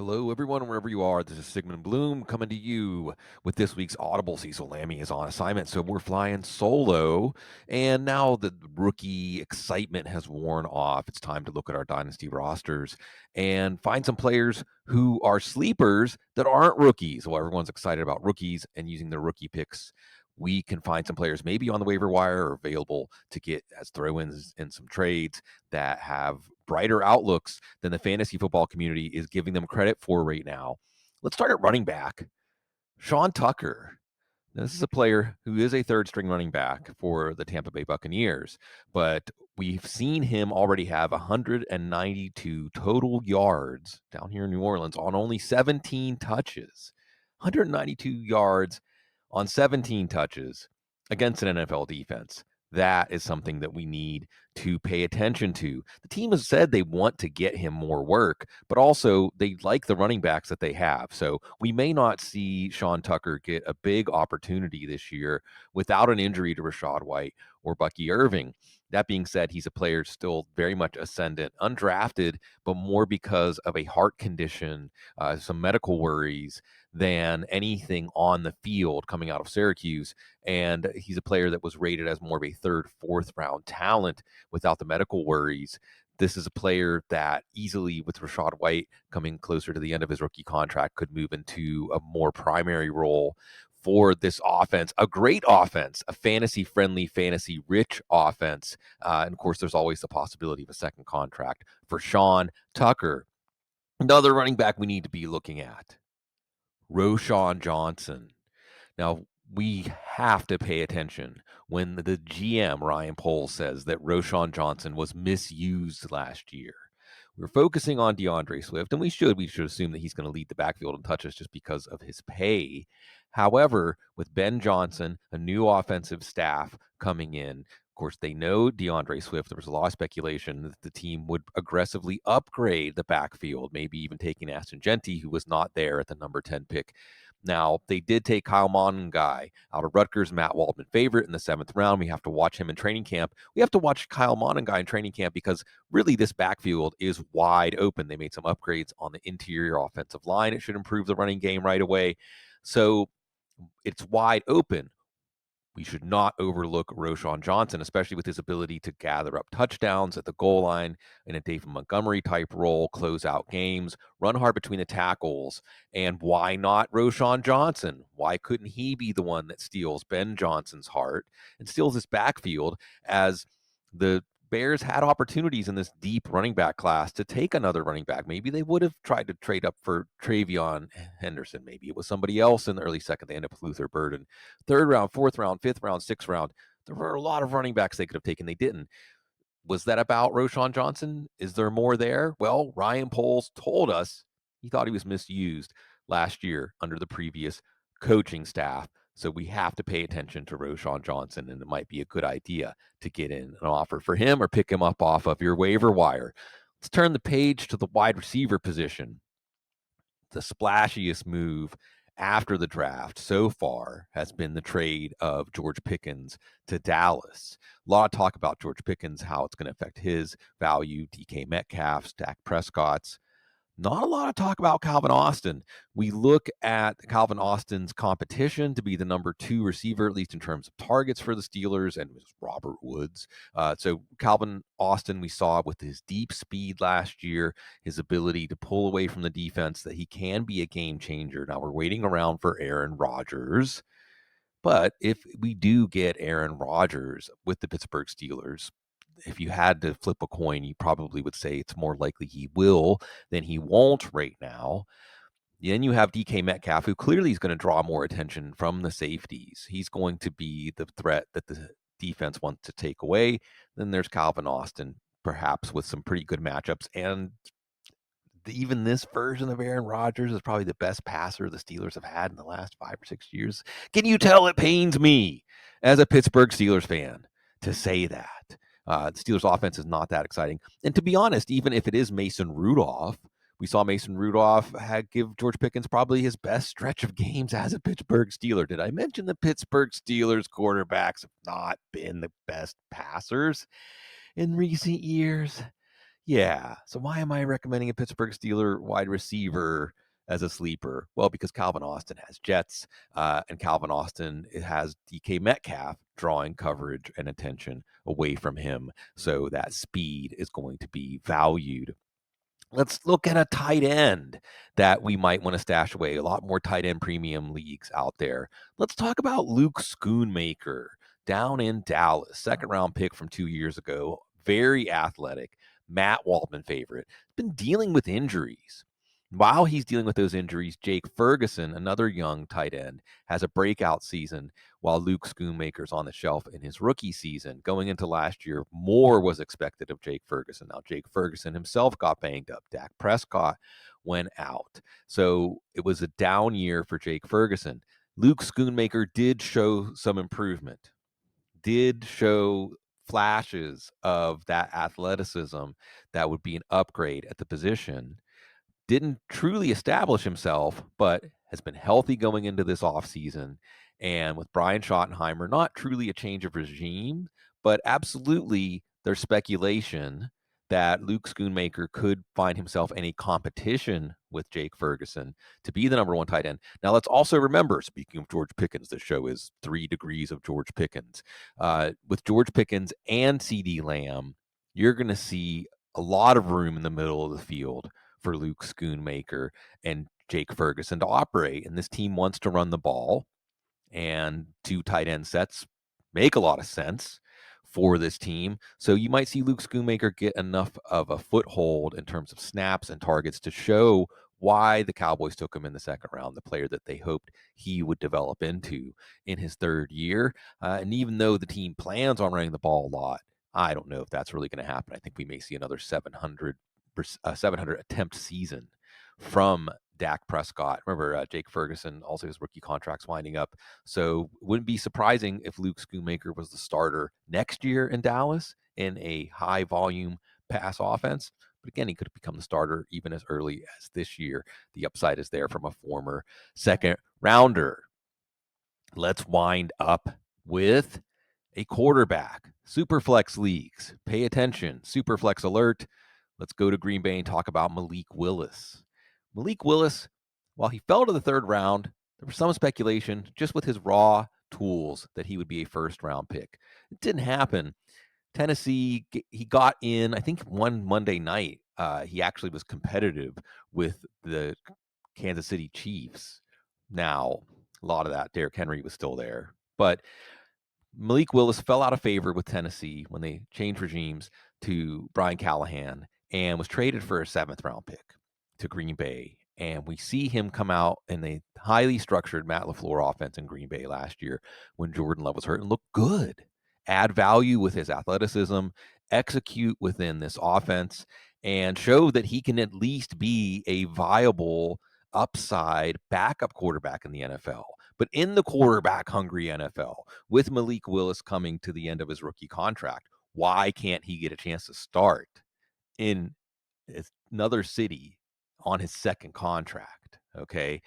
Hello, everyone, wherever you are. This is Sigmun Bloom coming to you with this week's Audible. Cecil Lammy is on assignment, so we're flying solo. And now the rookie excitement has worn off, it's time to look at our dynasty rosters and find some players who are sleepers that aren't rookies. Well, everyone's excited about rookies and using their rookie picks. We can find some players maybe on the waiver wire or available to get as throw-ins in some trades that have brighter outlooks than the fantasy football community is giving them credit for right now. Let's start at running back. Shawn Tucker. Now, this is a player who is a third string running back for the Tampa Bay Buccaneers, but we've seen him already have 192 total yards down here in New Orleans on only 17 touches. 192 yards on 17 touches against an NFL defense. That is something that we need to pay attention to. The team has said they want to get him more work, but also they like the running backs that they have. So we may not see Shawn Tucker get a big opportunity this year without an injury to Rachaad White or Bucky Irving. That being said, he's a player still very much ascendant, undrafted, but more because of a heart condition, some medical worries, than anything on the field coming out of Syracuse. And he's a player that was rated as more of a third, fourth round talent without the medical worries. This is a player that easily, with Rachaad White coming closer to the end of his rookie contract, could move into a more primary role for this offense, a great offense, a fantasy-friendly, fantasy-rich offense. And of course, there's always the possibility of a second contract for Shawn Tucker. Another running back we need to be looking at, Roshan Johnson. Now, we have to pay attention when the GM, Ryan Poles, says that Roshan Johnson was misused last year. We're focusing on DeAndre Swift, and we should assume that he's going to lead the backfield in touches just because of his pay. However, with Ben Johnson, a new offensive staff coming in, of course, they know DeAndre Swift. There was a lot of speculation that the team would aggressively upgrade the backfield, maybe even taking Aston Genty, who was not there at the number 10 pick. Now, they did take Kyle Monangai out of Rutgers, Matt Waldman favorite in the 7th round. We have to watch him in training camp. We have to watch Kyle Monangai in training camp because really this backfield is wide open. They made some upgrades on the interior offensive line. It should improve the running game right away. So it's wide open. We should not overlook Roshan Johnson, especially with his ability to gather up touchdowns at the goal line in a David Montgomery type role, close out games, run hard between the tackles. And why not Roshan Johnson? Why couldn't he be the one that steals Ben Johnson's heart and steals his backfield, as the Bears had opportunities in this deep running back class to take another running back? Maybe they would have tried to trade up for Travion Henderson. Maybe it was somebody else in the early second. They end up with Luther Burden. 3rd round, 4th round, 5th round, 6th round. There were a lot of running backs they could have taken. They didn't. Was that about Roshan Johnson? Is there more there? Well, Ryan Poles told us he thought he was misused last year under the previous coaching staff. So we have to pay attention to Roshan Johnson, and it might be a good idea to get in an offer for him or pick him up off of your waiver wire. Let's turn the page to the wide receiver position. The splashiest move after the draft so far has been the trade of George Pickens to Dallas. A lot of talk about George Pickens, how it's going to affect his value, DK Metcalf's, Dak Prescott's. Not a lot of talk about Calvin Austin. We look at Calvin Austin's competition to be the number 2 receiver, at least in terms of targets for the Steelers, and it was Robert Woods. So Calvin Austin, we saw with his deep speed last year, his ability to pull away from the defense, that he can be a game changer. Now we're waiting around for Aaron Rodgers. But if we do get Aaron Rodgers with the Pittsburgh Steelers, if you had to flip a coin, you probably would say it's more likely he will than he won't right now. Then you have DK Metcalf, who clearly is going to draw more attention from the safeties. He's going to be the threat that the defense wants to take away. Then there's Calvin Austin, perhaps with some pretty good matchups. And even this version of Aaron Rodgers is probably the best passer the Steelers have had in the last 5 or 6 years. Can you tell it pains me as a Pittsburgh Steelers fan to say that? The Steelers offense is not that exciting. And to be honest, even if it is Mason Rudolph, we saw Mason Rudolph give George Pickens probably his best stretch of games as a Pittsburgh Steeler. Did I mention the Pittsburgh Steelers quarterbacks have not been the best passers in recent years? Yeah. So why am I recommending a Pittsburgh Steeler wide receiver as a sleeper? Well, because Calvin Austin has Jets, and Calvin Austin has DK Metcalf drawing coverage and attention away from him. So that speed is going to be valued. Let's look at a tight end that we might want to stash away. A lot more tight end premium leagues out there. Let's talk about Luke Schoonmaker down in Dallas. Second round pick from 2 years ago. Very athletic. Matt Waldman favorite. Been dealing with injuries. While he's dealing with those injuries, Jake Ferguson, another young tight end, has a breakout season while Luke Schoonmaker's on the shelf in his rookie season. Going into last year, more was expected of Jake Ferguson. Now, Jake Ferguson himself got banged up. Dak Prescott went out. So it was a down year for Jake Ferguson. Luke Schoonmaker did show some improvement, did show flashes of that athleticism that would be an upgrade at the position. Didn't truly establish himself, but has been healthy going into this offseason. And with Brian Schottenheimer, not truly a change of regime, but absolutely there's speculation that Luke Schoonmaker could find himself in a competition with Jake Ferguson to be the number one tight end. Now, let's also remember, speaking of George Pickens, the show is 3 degrees of George Pickens. With George Pickens and CD Lamb, you're going to see a lot of room in the middle of the field for Luke Schoonmaker and Jake Ferguson to operate. And this team wants to run the ball, and 2 tight end sets make a lot of sense for this team. So you might see Luke Schoonmaker get enough of a foothold in terms of snaps and targets to show why the Cowboys took him in the second round, the player that they hoped he would develop into in his third year. And even though the team plans on running the ball a lot, I don't know if that's really going to happen. I think we may see another 700 attempt season from Dak Prescott. Remember, Jake Ferguson, also his rookie contract's winding up. So it wouldn't be surprising if Luke Schoonmaker was the starter next year in Dallas in a high volume pass offense. But again, he could become the starter even as early as this year. The upside is there from a former second rounder. Let's wind up with a quarterback. Superflex leagues. Pay attention. Superflex alert. Let's go to Green Bay and talk about Malik Willis. Malik Willis, while he fell to the third round, there was some speculation just with his raw tools that he would be a first round pick. It didn't happen. Tennessee, he got in, I think, one Monday night. He actually was competitive with the Kansas City Chiefs. Now, a lot of that, Derrick Henry was still there. But Malik Willis fell out of favor with Tennessee when they changed regimes to Brian Callahan and was traded for a 7th round pick to Green Bay. And we see him come out in a highly structured Matt LaFleur offense in Green Bay last year when Jordan Love was hurt and look good, add value with his athleticism, execute within this offense, and show that he can at least be a viable upside backup quarterback in the NFL. But in the quarterback hungry NFL, with Malik Willis coming to the end of his rookie contract, why can't he get a chance to start in another city on his second contract? Okay.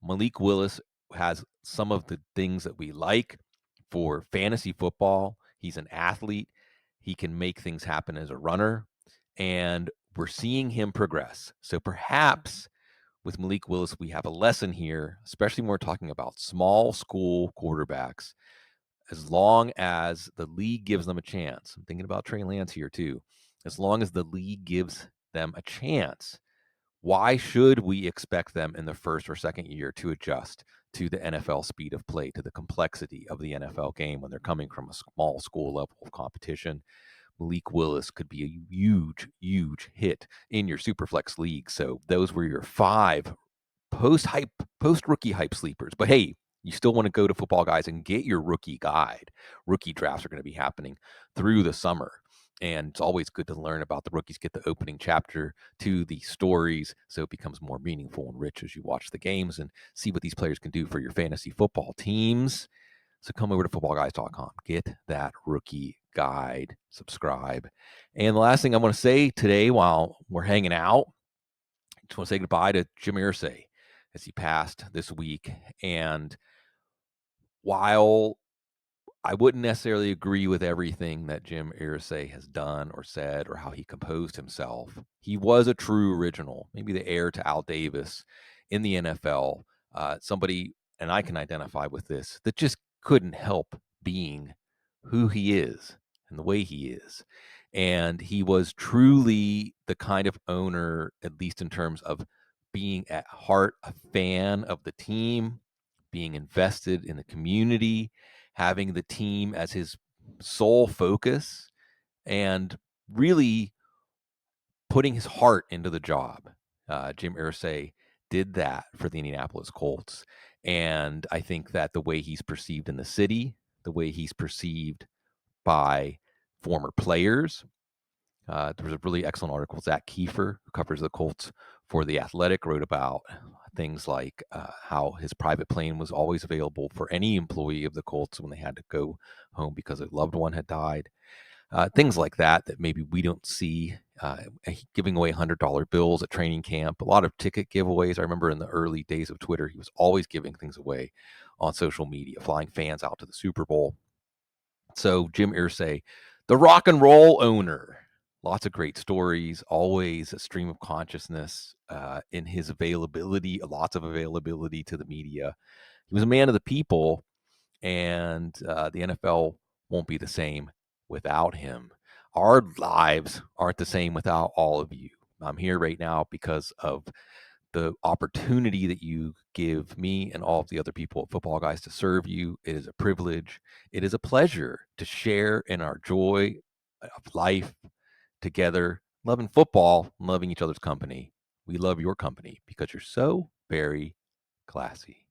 Malik Willis has some of the things that we like for fantasy football. He's an athlete. He can make things happen as a runner, and we're seeing him progress. So perhaps with Malik Willis, we have a lesson here, especially when we're talking about small school quarterbacks. As long as the league gives them a chance, I'm thinking about Trey Lance here too. As long as the league gives them a chance, why should we expect them in the first or second year to adjust to the NFL speed of play, to the complexity of the NFL game when they're coming from a small school level of competition? Malik Willis could be a huge, huge hit in your Superflex league. So those were your 5 post rookie hype sleepers. But hey, you still want to go to Football Guys and get your rookie guide. Rookie drafts are going to be happening through the summer. And it's always good to learn about the rookies, get the opening chapter to the stories so it becomes more meaningful and rich as you watch the games and see what these players can do for your fantasy football teams. So come over to footballguys.com, get that rookie guide, subscribe. And the last thing I want to say today while we're hanging out, I just want to say goodbye to Jim Irsay as he passed this week. And while I wouldn't necessarily agree with everything that Jim Irsay has done or said or how he composed himself. He was a true original, maybe the heir to Al Davis in the NFL. Somebody, and I can identify with this, that just couldn't help being who he is and the way he is. And he was truly the kind of owner, at least in terms of being at heart a fan of the team, being invested in the community, having the team as his sole focus, and really putting his heart into the job. Jim Irsay did that for the Indianapolis Colts. And I think that the way he's perceived in the city, the way he's perceived by former players, there was a really excellent article. Zach Kiefer, who covers the Colts for The Athletic, wrote about things like how his private plane was always available for any employee of the Colts when they had to go home because a loved one had died. Things like that maybe we don't see. Giving away $100 bills at training camp, a lot of ticket giveaways. I remember in the early days of Twitter, he was always giving things away on social media, flying fans out to the Super Bowl. So Jim Irsay, the rock and roll owner, lots of great stories, always a stream of consciousness in his availability, lots of availability to the media. He was a man of the people, and the NFL won't be the same without him. Our lives aren't the same without all of you. I'm here right now because of the opportunity that you give me and all of the other people at Football Guys to serve you. It is a privilege. It is a pleasure to share in our joy of life together, loving football, and loving each other's company. We love your company because you're so very classy.